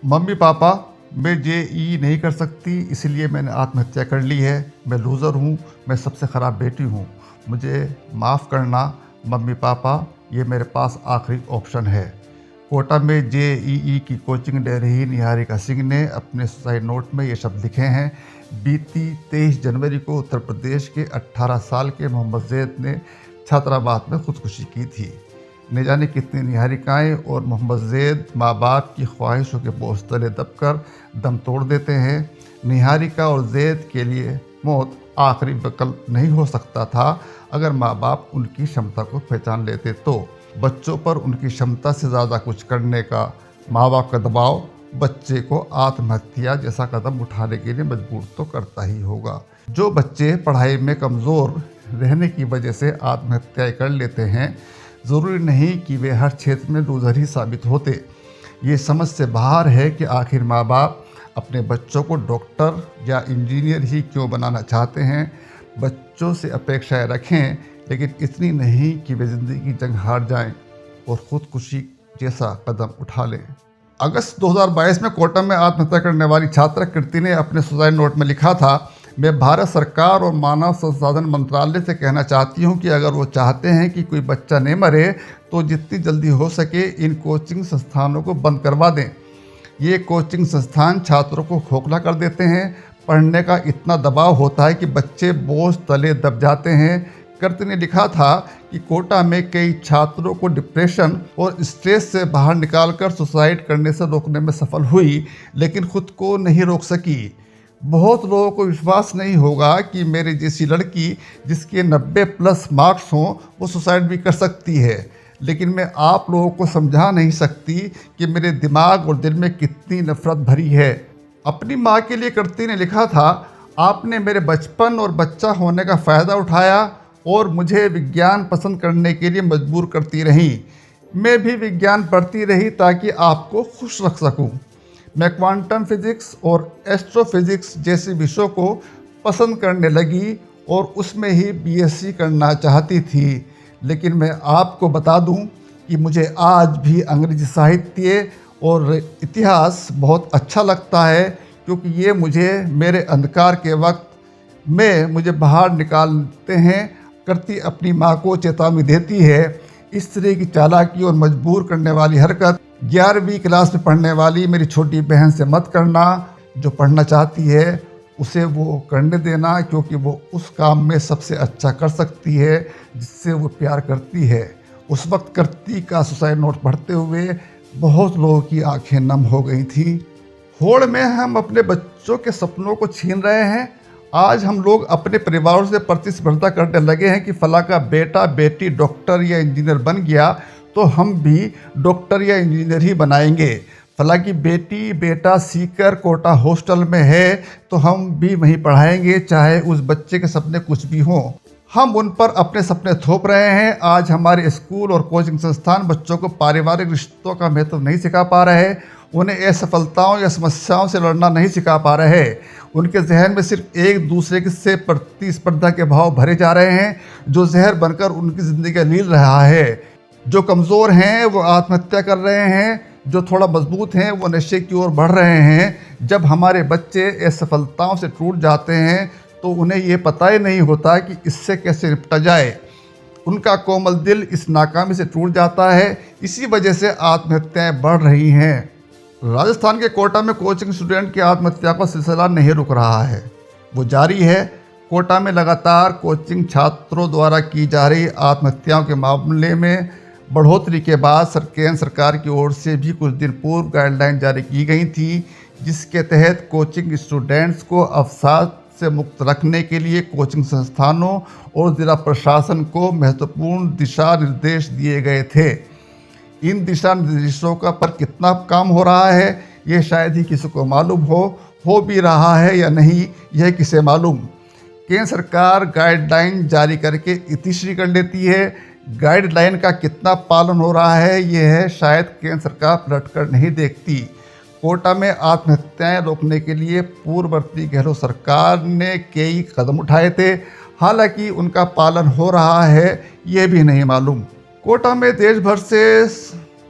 Mummy papa, मैं JEE नहीं कर सकती इसलिए मैंने आत्महत्या कर ली है। मैं लूज़र हूँ, मैं सबसे ख़राब बेटी हूँ। मुझे माफ़ करना मम्मी पापा, ये मेरे पास आखिरी ऑप्शन है। कोटा में जेईई की कोचिंग ले रही निहारिका सिंह ने अपने सुसाइड नोट में ये शब्द लिखे हैं। बीती 23 जनवरी को उत्तर प्रदेश के 18 साल के मोहम्मद जैद ने छात्रावास में खुदकुशी की थी। न जाने कितनी निहारिकाएँ और मोहम्मद जैद माँ बाप की ख्वाहिशों के बोझ तले दबकर दम तोड़ देते हैं। निहारिका और जैद के लिए मौत आखिरी विकल्प नहीं हो सकता था अगर माँ बाप उनकी क्षमता को पहचान लेते तो। बच्चों पर उनकी क्षमता से ज़्यादा कुछ करने का माँ बाप का दबाव बच्चे को आत्महत्या जैसा कदम उठाने के लिए मजबूर तो करता ही होगा। जो बच्चे पढ़ाई में कमज़ोर रहने की वजह से आत्महत्या कर लेते हैं, ज़रूरी नहीं कि वे हर क्षेत्र में लूज़र ही साबित होते। ये समझ से बाहर है कि आखिर माँ बाप अपने बच्चों को डॉक्टर या इंजीनियर ही क्यों बनाना चाहते हैं। बच्चों से अपेक्षाएं रखें, लेकिन इतनी नहीं कि वे ज़िंदगी की जंग हार जाएं और ख़ुदकुशी जैसा कदम उठा लें। अगस्त 2022 में कोटा में आत्महत्या करने वाली छात्रा कृति ने अपने सुसाइड नोट में लिखा था, मैं भारत सरकार और मानव संसाधन मंत्रालय से कहना चाहती हूं कि अगर वो चाहते हैं कि कोई बच्चा नहीं मरे तो जितनी जल्दी हो सके इन कोचिंग संस्थानों को बंद करवा दें। ये कोचिंग संस्थान छात्रों को खोखला कर देते हैं। पढ़ने का इतना दबाव होता है कि बच्चे बोझ तले दब जाते हैं। कृति ने लिखा था कि कोटा में कई छात्रों को डिप्रेशन और स्ट्रेस से बाहर निकालकर सुसाइड करने से रोकने में सफल हुई, लेकिन खुद को नहीं रोक सकी। बहुत लोगों को विश्वास नहीं होगा कि मेरे जैसी लड़की जिसके 90+ मार्क्स हों वो सुसाइड भी कर सकती है, लेकिन मैं आप लोगों को समझा नहीं सकती कि मेरे दिमाग और दिल में कितनी नफरत भरी है। अपनी माँ के लिए कृति ने लिखा था, आपने मेरे बचपन और बच्चा होने का फ़ायदा उठाया और मुझे विज्ञान पसंद करने के लिए मजबूर करती रही। मैं भी विज्ञान पढ़ती रही ताकि आपको खुश रख सकूं। मैं क्वांटम फिजिक्स और एस्ट्रोफिजिक्स जैसे विषयों को पसंद करने लगी और उसमें ही बीएससी करना चाहती थी। लेकिन मैं आपको बता दूं कि मुझे आज भी अंग्रेजी साहित्य और इतिहास बहुत अच्छा लगता है, क्योंकि ये मुझे मेरे अंधकार के वक्त में मुझे बाहर निकालते हैं। कृति अपनी माँ को चेतावनी देती है, इस तरह की चालाकी और मजबूर करने वाली हरकत 11वीं क्लास में पढ़ने वाली मेरी छोटी बहन से मत करना। जो पढ़ना चाहती है उसे वो करने देना, क्योंकि वो उस काम में सबसे अच्छा कर सकती है जिससे वो प्यार करती है। उस वक्त कृति का सुसाइड नोट पढ़ते हुए बहुत लोगों की आंखें नम हो गई थी। होड़ में हम अपने बच्चों के सपनों को छीन रहे हैं। आज हम लोग अपने परिवारों से प्रतिस्पर्धा करने लगे हैं कि फला का बेटा बेटी डॉक्टर या इंजीनियर बन गया तो हम भी डॉक्टर या इंजीनियर ही बनाएंगे। फला की बेटी बेटा सीकर कोटा हॉस्टल में है तो हम भी वहीं पढ़ाएंगे, चाहे उस बच्चे के सपने कुछ भी हों। हम उन पर अपने सपने थोप रहे हैं। आज हमारे स्कूल और कोचिंग संस्थान बच्चों को पारिवारिक रिश्तों का महत्व नहीं सिखा पा रहे, उन्हें असफलताओं या समस्याओं से लड़ना नहीं सिखा पा रहे। उनके जहन में सिर्फ एक दूसरे से प्रतिस्पर्धा के भाव भरे जा रहे हैं, जो जहर बनकर उनकी ज़िंदगी लील रहा है। जो कमज़ोर हैं वो आत्महत्या कर रहे हैं, जो थोड़ा मजबूत हैं वो नशे की ओर बढ़ रहे हैं। जब हमारे बच्चे असफलताओं से टूट जाते हैं तो उन्हें ये पता ही नहीं होता कि इससे कैसे निपटा जाए। उनका कोमल दिल इस नाकामी से टूट जाता है। इसी वजह से आत्महत्याएं बढ़ रही हैं। राजस्थान के कोटा में कोचिंग स्टूडेंट की आत्महत्या का सिलसिला नहीं रुक रहा है, वो जारी है। कोटा में लगातार कोचिंग छात्रों द्वारा की जा रही आत्महत्याओं के मामले में बढ़ोतरी के बाद केंद्र सरकार की ओर से भी कुछ दिन पूर्व गाइडलाइन जारी की गई थी, जिसके तहत कोचिंग स्टूडेंट्स को अवसाद से मुक्त रखने के लिए कोचिंग संस्थानों और जिला प्रशासन को महत्वपूर्ण दिशा निर्देश दिए गए थे। इन दिशा निर्देशों का पर कितना काम हो रहा है ये शायद ही किसी को मालूम हो भी रहा है या नहीं यह किसे मालूम। केंद्र सरकार गाइडलाइन जारी करके इतिश्री कर लेती है। गाइडलाइन का कितना पालन हो रहा है यह है शायद केंद्र सरकार पलट कर नहीं देखती। कोटा में आत्महत्याएं रोकने के लिए पूर्ववर्ती गहलोत सरकार ने कई कदम उठाए थे, हालांकि उनका पालन हो रहा है यह भी नहीं मालूम। कोटा में देश भर से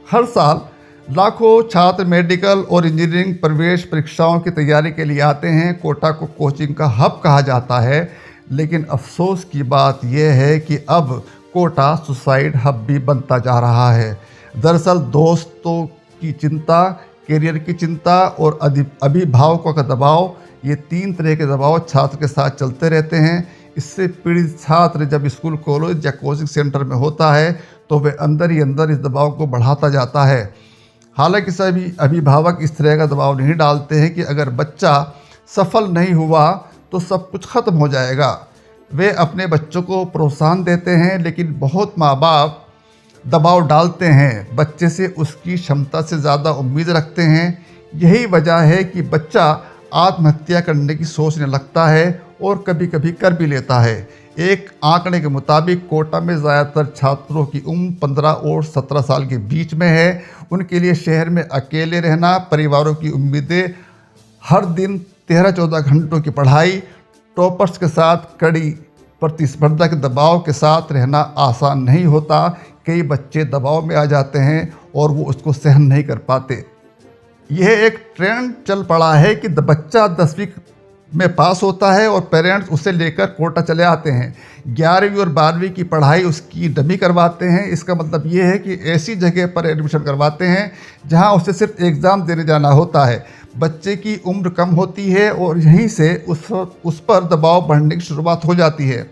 हर साल लाखों छात्र मेडिकल और इंजीनियरिंग प्रवेश परीक्षाओं की तैयारी के लिए आते हैं। कोटा को कोचिंग का हब कहा जाता है, लेकिन अफसोस की बात यह है कि अब कोटा सुसाइड हब भी बनता जा रहा है। दरअसल दोस्तों की चिंता, करियर की चिंता और अभिभावकों का दबाव, ये 3 तरह के दबाव छात्र के साथ चलते रहते हैं। इससे पीड़ित छात्र जब स्कूल, कॉलेज या कोचिंग सेंटर में होता है तो वे अंदर ही अंदर इस दबाव को बढ़ाता जाता है। हालांकि सभी अभिभावक इस तरह का दबाव नहीं डालते हैं कि अगर बच्चा सफल नहीं हुआ तो सब कुछ ख़त्म हो जाएगा। वे अपने बच्चों को प्रोत्साहन देते हैं, लेकिन बहुत माँ बाप दबाव डालते हैं, बच्चे से उसकी क्षमता से ज़्यादा उम्मीद रखते हैं। यही वजह है कि बच्चा आत्महत्या करने की सोचने लगता है और कभी कभी कर भी लेता है। एक आंकड़े के मुताबिक कोटा में ज़्यादातर छात्रों की उम्र 15 और 17 साल के बीच में है। उनके लिए शहर में अकेले रहना, परिवारों की उम्मीदें, हर दिन 13-14 घंटों की पढ़ाई, टॉपर्स के साथ कड़ी प्रतिस्पर्धा के दबाव के साथ रहना आसान नहीं होता। कई बच्चे दबाव में आ जाते हैं और वो उसको सहन नहीं कर पाते। यह एक ट्रेंड चल पड़ा है कि बच्चा 10वीं में पास होता है और पेरेंट्स उसे लेकर कोटा चले आते हैं। 11वीं और 12वीं की पढ़ाई उसकी डमी करवाते हैं। इसका मतलब ये है कि ऐसी जगह पर एडमिशन करवाते हैं जहां उसे सिर्फ एग्ज़ाम देने जाना होता है। बच्चे की उम्र कम होती है और यहीं से उस पर दबाव बढ़ने की शुरुआत हो जाती है।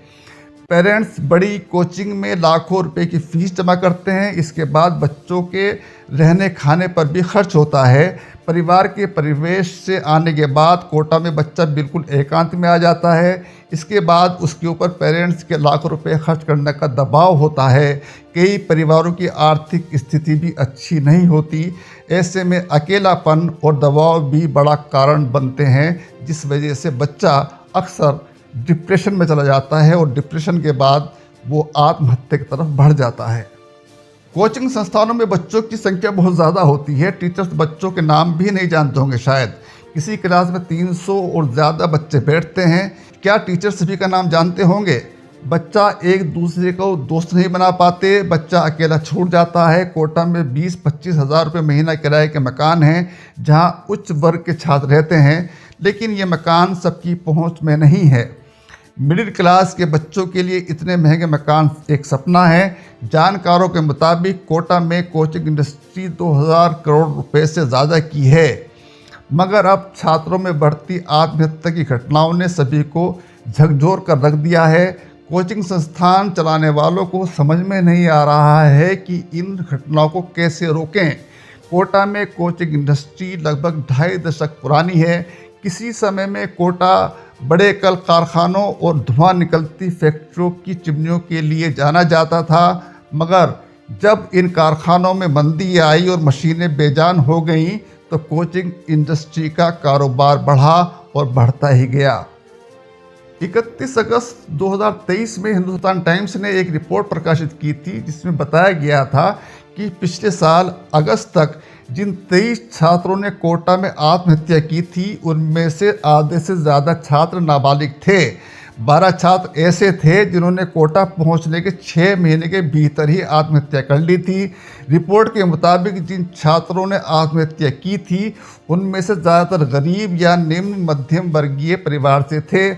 पेरेंट्स बड़ी कोचिंग में लाखों रुपए की फ़ीस जमा करते हैं। इसके बाद बच्चों के रहने खाने पर भी खर्च होता है। परिवार के परिवेश से आने के बाद कोटा में बच्चा बिल्कुल एकांत में आ जाता है। इसके बाद उसके ऊपर पेरेंट्स के लाखों रुपए खर्च करने का दबाव होता है। कई परिवारों की आर्थिक स्थिति भी अच्छी नहीं होती। ऐसे में अकेलापन और दबाव भी बड़ा कारण बनते हैं, जिस वजह से बच्चा अक्सर डिप्रेशन में चला जाता है और डिप्रेशन के बाद वो आत्महत्या की तरफ बढ़ जाता है। कोचिंग संस्थानों में बच्चों की संख्या बहुत ज़्यादा होती है। टीचर्स बच्चों के नाम भी नहीं जानते होंगे शायद। किसी क्लास में 300 और ज़्यादा बच्चे बैठते हैं। क्या टीचर सभी का नाम जानते होंगे? बच्चा एक दूसरे को दोस्त नहीं बना पाते, बच्चा अकेला छूट जाता है। कोटा में 20-25 हज़ार रुपये महीना किराए के मकान हैं जहाँ उच्च वर्ग के छात्र रहते हैं, लेकिन ये मकान सबकी पहुँच में नहीं है। मिडिल क्लास के बच्चों के लिए इतने महंगे मकान एक सपना है। जानकारों के मुताबिक कोटा में कोचिंग इंडस्ट्री 2000 करोड़ रुपए से ज़्यादा की है। मगर अब छात्रों में बढ़ती आत्महत्या की घटनाओं ने सभी को झकझोर कर रख दिया है। कोचिंग संस्थान चलाने वालों को समझ में नहीं आ रहा है कि इन घटनाओं को कैसे रोकें। कोटा में कोचिंग इंडस्ट्री लगभग 2.5 दशक पुरानी है। किसी समय में कोटा बड़े कल कारखानों और धुआं निकलती फैक्ट्रियों की चिमनियों के लिए जाना जाता था, मगर जब इन कारखानों में मंदी आई और मशीनें बेजान हो गईं तो कोचिंग इंडस्ट्री का कारोबार बढ़ा और बढ़ता ही गया। 31 अगस्त 2023 में हिंदुस्तान टाइम्स ने एक रिपोर्ट प्रकाशित की थी, जिसमें बताया गया था कि पिछले साल अगस्त तक जिन 23 छात्रों ने कोटा में आत्महत्या की थी, उनमें से आधे से ज़्यादा छात्र नाबालिग थे। 12 छात्र ऐसे थे जिन्होंने कोटा पहुंचने के 6 महीने के भीतर ही आत्महत्या कर ली थी। रिपोर्ट के मुताबिक जिन छात्रों ने आत्महत्या की थी, उनमें से ज़्यादातर गरीब या निम्न मध्यम वर्गीय परिवार से थे।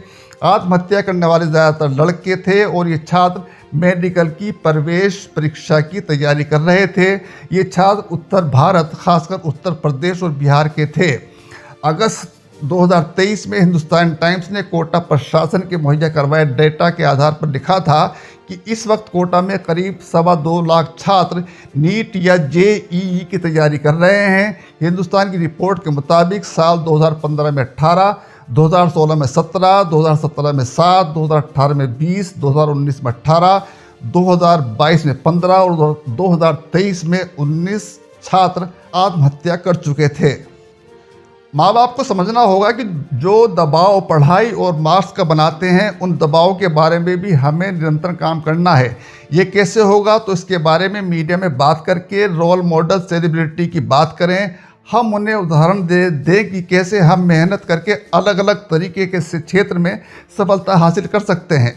आत्महत्या करने वाले ज़्यादातर लड़के थे और ये छात्र मेडिकल की प्रवेश परीक्षा की तैयारी कर रहे थे। ये छात्र उत्तर भारत, खासकर उत्तर प्रदेश और बिहार के थे। अगस्त 2023 में हिंदुस्तान टाइम्स ने कोटा प्रशासन के मुहैया करवाए डेटा के आधार पर लिखा था कि इस वक्त कोटा में करीब 2.25 लाख छात्र नीट या जेईई की तैयारी कर रहे हैं। हिंदुस्तान की रिपोर्ट के मुताबिक साल 2015 में 18, 2016 में 17, 2017 में 7, 2018 में 20, 2019 में 18, 2022 में 15 और 2023 में 19 छात्र आत्महत्या कर चुके थे। माँ बाप को समझना होगा कि जो दबाव पढ़ाई और मार्क्स का बनाते हैं, उन दबाव के बारे में भी हमें निरंतर काम करना है। ये कैसे होगा? तो इसके बारे में मीडिया में बात करके रोल मॉडल सेलिब्रिटी की बात करें। हम उन्हें उदाहरण दें कि कैसे हम मेहनत करके अलग अलग तरीके के क्षेत्र में सफलता हासिल कर सकते हैं।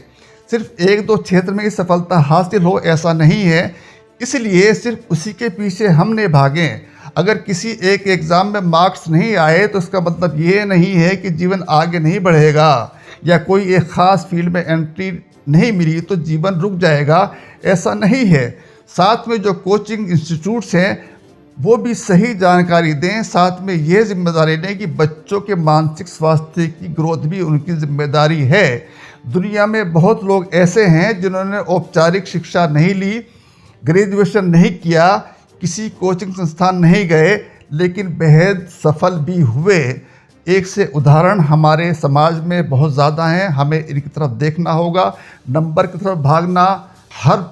सिर्फ 1-2 क्षेत्र में ही सफलता हासिल हो ऐसा नहीं है, इसलिए सिर्फ उसी के पीछे हम नहीं भागें। अगर किसी एक एग्ज़ाम में मार्क्स नहीं आए तो इसका मतलब ये नहीं है कि जीवन आगे नहीं बढ़ेगा, या कोई एक ख़ास फील्ड में एंट्री नहीं मिली तो जीवन रुक जाएगा, ऐसा नहीं है। साथ में जो कोचिंग इंस्टीट्यूट्स हैं वो भी सही जानकारी दें, साथ में ये जिम्मेदारी लें कि बच्चों के मानसिक स्वास्थ्य की ग्रोथ भी उनकी जिम्मेदारी है। दुनिया में बहुत लोग ऐसे हैं जिन्होंने औपचारिक शिक्षा नहीं ली, ग्रेजुएशन नहीं किया, किसी कोचिंग संस्थान नहीं गए, लेकिन बेहद सफल भी हुए। एक से उदाहरण हमारे समाज में बहुत ज़्यादा हैं, हमें इनकी तरफ देखना होगा। नंबर की तरफ भागना, हर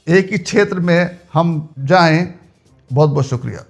एक ही क्षेत्र में हम जाएं। बहुत बहुत शुक्रिया।